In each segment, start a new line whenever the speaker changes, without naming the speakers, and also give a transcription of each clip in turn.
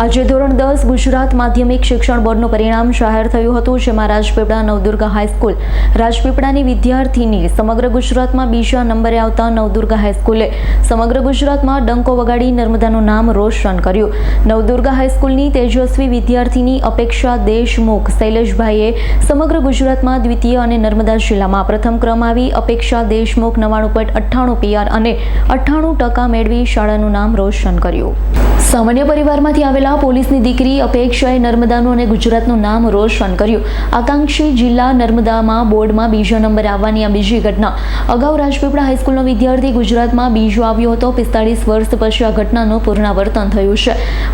આજે ધોરણ 10 ગુજરાત માધ્યમિક શિક્ષણ બોર્ડનું પરિણામ જાહેર થયું હતું, જેમાં રાજપીપળા નવદુર્ગા હાઈસ્કૂલ રાજપીપળાની વિદ્યાર્થીની સમગ્ર ગુજરાતમાં બીજા નંબરે આવતા નવદુર્ગા હાઈસ્કૂલે સમગ્ર ગુજરાતમાં ડંકો વગાડી નર્મદાનું નામ રોશન કર્યું। નવદુર્ગા હાઈસ્કૂલની તેજસ્વી વિદ્યાર્થીની અપેક્ષા દેશમુખ શૈલેષભાઈએ સમગ્ર ગુજરાતમાં દ્વિતીય અને નર્મદા જિલ્લામાં પ્રથમ ક્રમ આવી અપેક્ષા દેશમુખ 99.98 PR અને 98% મેળવી શાળાનું નામ રોશન કર્યું। સામાન્ય પરિવારમાંથી આવેલા પોલીસની દીકરી અપેક્ષાએ નર્મદાનું અને ગુજરાતનું નામ રોશન કર્યું। આકાંક્ષી જિલ્લા નર્મદામાં બોર્ડમાં બીજા નંબરે આવવાની આ બીજી ઘટના। અગાઉ રાજપીપળા હાઈસ્કૂલનો વિદ્યાર્થી ગુજરાતમાં બીજો આવ્યો હતો। 45 વર્ષ પછી આ ઘટનાનું પુનરાવર્તન થયું છે।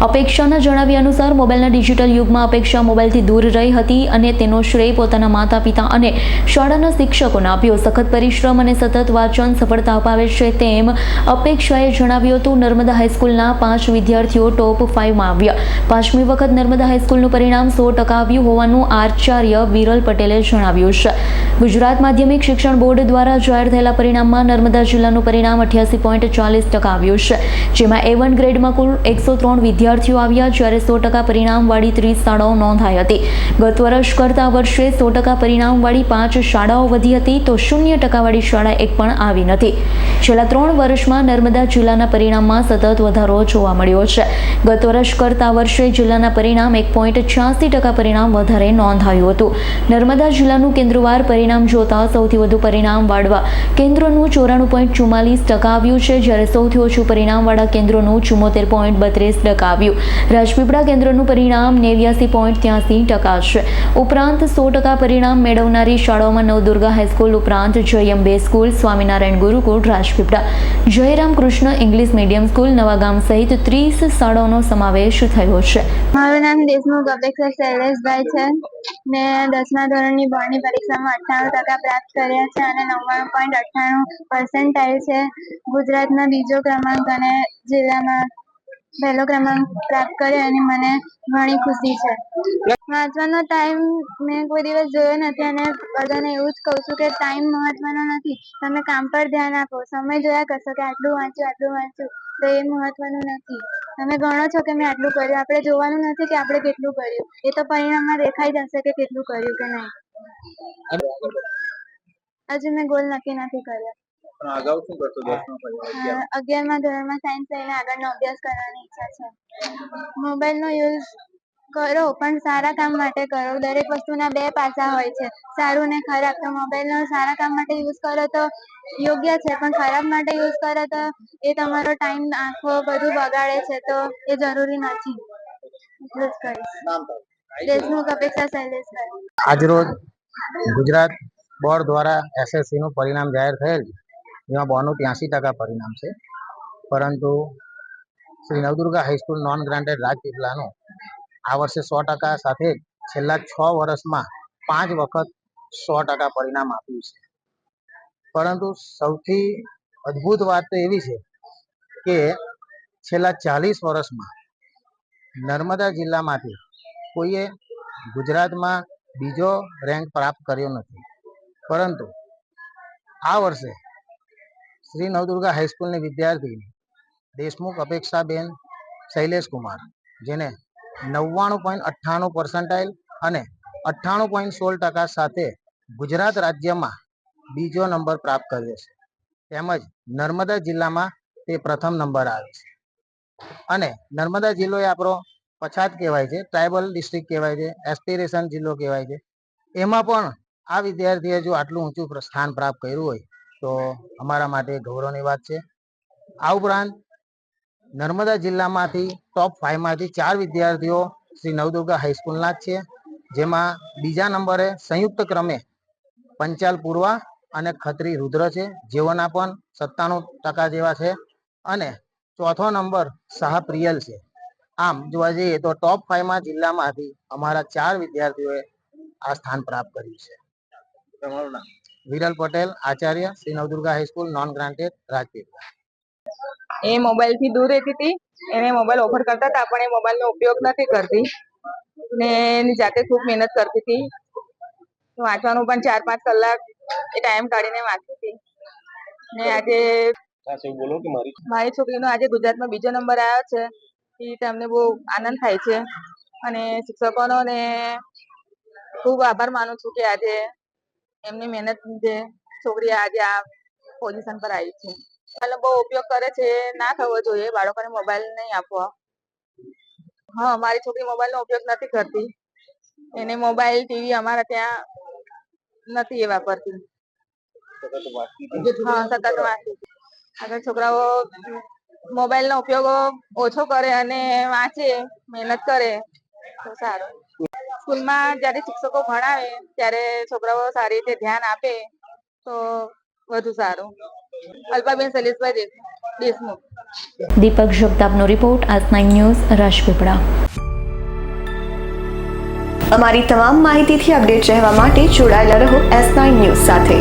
અપેક્ષાના જણાવ્યા અનુસાર મોબાઈલના ડિજિટલ યુગમાં અપેક્ષા મોબાઈલથી દૂર રહી હતી અને તેનો શ્રેય પોતાના માતા પિતા અને શાળાના શિક્ષકોને આપ્યો। સખત પરિશ્રમ અને સતત વાંચન સફળતા અપાવે છે તેમ અપેક્ષાએ જણાવ્યું હતું। નર્મદા હાઈસ્કૂલના 5 વિદ્યાર્થીઓ ટોપ 5 માં આવ્યા। 5મી વખત નર્મદા હાઈસ્કૂલનું પરિણામ 100% આવ્યું હોવાનું આચાર્ય વિરલ પટેલે જણાવ્યું છે। ગુજરાત માધ્યમિક શિક્ષણ બોર્ડ દ્વારા જાહેર થયેલા પરિણામમાં નર્મદા જિલ્લાનું પરિણામ 88.40% આવ્યું છે, જેમાં A1 ગ્રેડમાં કુલ 103 વિદ્યાર્થીઓ આવ્યા, જ્યારે 100% પરિણામવાળી 30 શાળાઓ નોંધાઈ હતી। ગત વર્ષ કરતા વર્ષે 100% પરિણામવાળી 5 શાળાઓ વધી હતી, તો 0% વાળી શાળા એક પણ આવી નથી। છેલ્લા 3 વર્ષમાં નર્મદા જિલ્લાના પરિણામમાં સતત વધારો જોવા મળ્યો છે। ગત વર્ષ કરતા વર્ષે જિલ્લાના પરિણામ 1.86% પરિણામ વધારે નોંધાયું હતું। નર્મદા જિલ્લાનું કેન્દ્રવાર પરિણામ જોતા સૌથી વધુ પરિણામ વાળવા કેન્દ્રોનું 94.44% આવ્યું છે, જ્યારે સૌથી ઓછું પરિણામવાળા કેન્દ્રોનું 74.32% આવ્યું। રાજપીપળા કેન્દ્રનું પરિણામ 89.83% છે। ઉપરાંત 100% પરિણામ મેળવનારી શાળાઓમાં નવદુર્ગા હાઈસ્કૂલ ઉપરાંત જયમ બે school, Swaminarayan Gurukul Rajpipla, Jayram Krishna English medium school Navagam સહિત 30 શાળાઓનો સમાવેશ થયો છે।
મારું નામ દેશમુખ અપેક્ષા શૈલેષભાઈ છે। મેં 10મા ધોરણની બોર્ડની પરીક્ષામાં 98% પ્રાપ્ત કર્યા છે અને 99.98% છે। ગુજરાતમાં બીજો ક્રમાંક અને જિલ્લામાં પહેલો ક્રમાંક પ્રાપ્ત કર્યો અને મને ઘણી ખુશી છે। વાંચવાનો ટાઈમ મેં કોઈ દિવસ જોયો નથી અને બધાને એવું જ કહું છું કે ટાઈમ મહત્વનો નથી, તમે કામ પર ધ્યાન આપો। સમય જોયા કરશો કે આટલું વાંચ્યું તો એ મહત્વનું નથી। તમે ગણો છો કે મેં આટલું કર્યું, આપણે જોવાનું નથી કે આપણે કેટલું કર્યું, એ તો પરિણામમાં દેખાઈ જશે કે કેટલું કર્યું કે નહીં। હજુ મેં ગોલ નક્કી નથી કર્યો।
અગાઉ શું કરતો 10મા
11મા ધોરણમાં સાયન્સ લઈને આગળનો અભ્યાસ કરવાની ઈચ્છા છે। મોબાઈલનો યુઝ કરો પણ સારા કામ માટે કરો। દરેક વસ્તુના 2 પાસા હોય છે, સારું ને ખરાબ। તો મોબાઈલનો સારા કામ માટે યુઝ કરો તો યોગ્ય છે, પણ ખરાબ માટે યુઝ કરો તો એ તમારો ટાઈમ, આંખો બધું બગાડે છે, તો એ જરૂરી નથી। એટલું જ કહીશ। દેશમુખ અપેક્ષા શૈલેષભાઈ।
આજરોજ ગુજરાત બોર્ડ દ્વારા SSC નું પરિણામ જાહેર થયેલ, જેમાં બોર્ડનું 83% પરિણામ છે, પરંતુ Shri Navdurga high school non granted રાજપીપળાનું આ વર્ષે 100% સાથે છેલ્લા 6 વર્ષમાં 5 વખત 100% પરિણામ આપ્યું છે। પરંતુ સૌથી અદ્ભુત વાત તો એવી છે કે છેલ્લા 40 વર્ષમાં નર્મદા જિલ્લામાંથી કોઈએ ગુજરાતમાં બીજો રેન્ક પ્રાપ્ત કર્યો નથી, પરંતુ આ વર્ષે શ્રી નવદુર્ગા હાઈસ્કૂલની વિદ્યાર્થી દેશમુખ અપેક્ષાબેન શૈલેષકુમાર, જેને 99.98% અને 98.16% સાથે ગુજરાત રાજ્યમાં બીજો નંબર પ્રાપ્ત કર્યો છે, તેમજ નર્મદા જિલ્લામાં તે પ્રથમ નંબર આવે છે। અને નર્મદા જિલ્લો એ આપણો પછાત કહેવાય છે, ટ્રાઇબલ ડિસ્ટ્રિક્ટ કહેવાય છે, એસ્પિરેશન જિલ્લો કહેવાય છે। એમાં પણ આ વિદ્યાર્થીએ જો આટલું ઊંચું સ્થાન પ્રાપ્ત કર્યું હોય તો અમારા માટે ગૌરવની વાત છે। આ ઉપરાંત નર્મદા જિલ્લામાંથી ટોપ 5 માંથી 4 વિદ્યાર્થીઓ શ્રી નવદુર્ગા હાઈસ્કૂલના જ છે, જેમાં બીજા નંબરે સંયુક્ત ક્રમે પંચાલ પૂર્વા અને ખત્રી રુદ્ર છે, જેઓના પણ 97% જેવા છે, અને ચોથો નંબર શાહ પ્રિયલ છે। આમ જોવા જઈએ તો ટોપ 5 માં જિલ્લામાંથી અમારા 4 વિદ્યાર્થીઓએ આ સ્થાન પ્રાપ્ત કર્યું છે। તમારું નામ? વિરલ પટેલ, આચાર્ય, Shri Navdurga high school non granted Rajpipla.
એ મોબાઈલ થી દૂર રહેતી હતી, એને મોબાઈલ ઓફર કરતા હતા પણ એ મોબાઈલ નો ઉપયોગ નથી કરતી ને એની જાતે ખૂબ મહેનત કરતી હતી। વાંચવાનું પણ 4-5 કલાક એ ટાઈમ કાઢીને વાંચતી હતી ને આજે મારી છોકરીનો આજે ગુજરાતમાં બીજો નંબર આવ્યો છે એ તેમને બહુ આનંદ થાય છે અને શિક્ષકોનો ને ખૂબ આભાર માનું છું કે આજે એમની મહેનત લીધે છોકરી આજે આ પોઝિશન પર આવી છે. મોબાઈલનો બહુ ઉપયોગ કરે છે, ના થવો જોઈએ. બાળકોને મોબાઈલ નહીં આપવો. હા, મારી છોકરી મોબાઈલનો ઉપયોગ નથી કરતી. એને મોબાઈલ ટીવી અમારા ત્યાં નથી એ વાપરતી. હા, સતત વાંચે છે. આગળ છોકરાઓ મોબાઈલનો ઉપયોગ ઓછો કરે અને વાંચે, મહેનત કરે તો સારું. સ્કૂલમાં જ્યારે શિક્ષકો ભણાવે ત્યારે છોકરાઓ સારી રીતે ધ્યાન આપે તો વધુ સારું. અલ્પાબેન શૈલેષભાઈ દેશમુખ.
દીપક જગતાપનો રિપોર્ટ આજ9 ન્યૂઝ રાજપીપળા.
અમારી તમામ માહિતીથી અપડેટ રહેવા માટે જોડાયેલા રહો S9 ન્યૂઝ સાથે.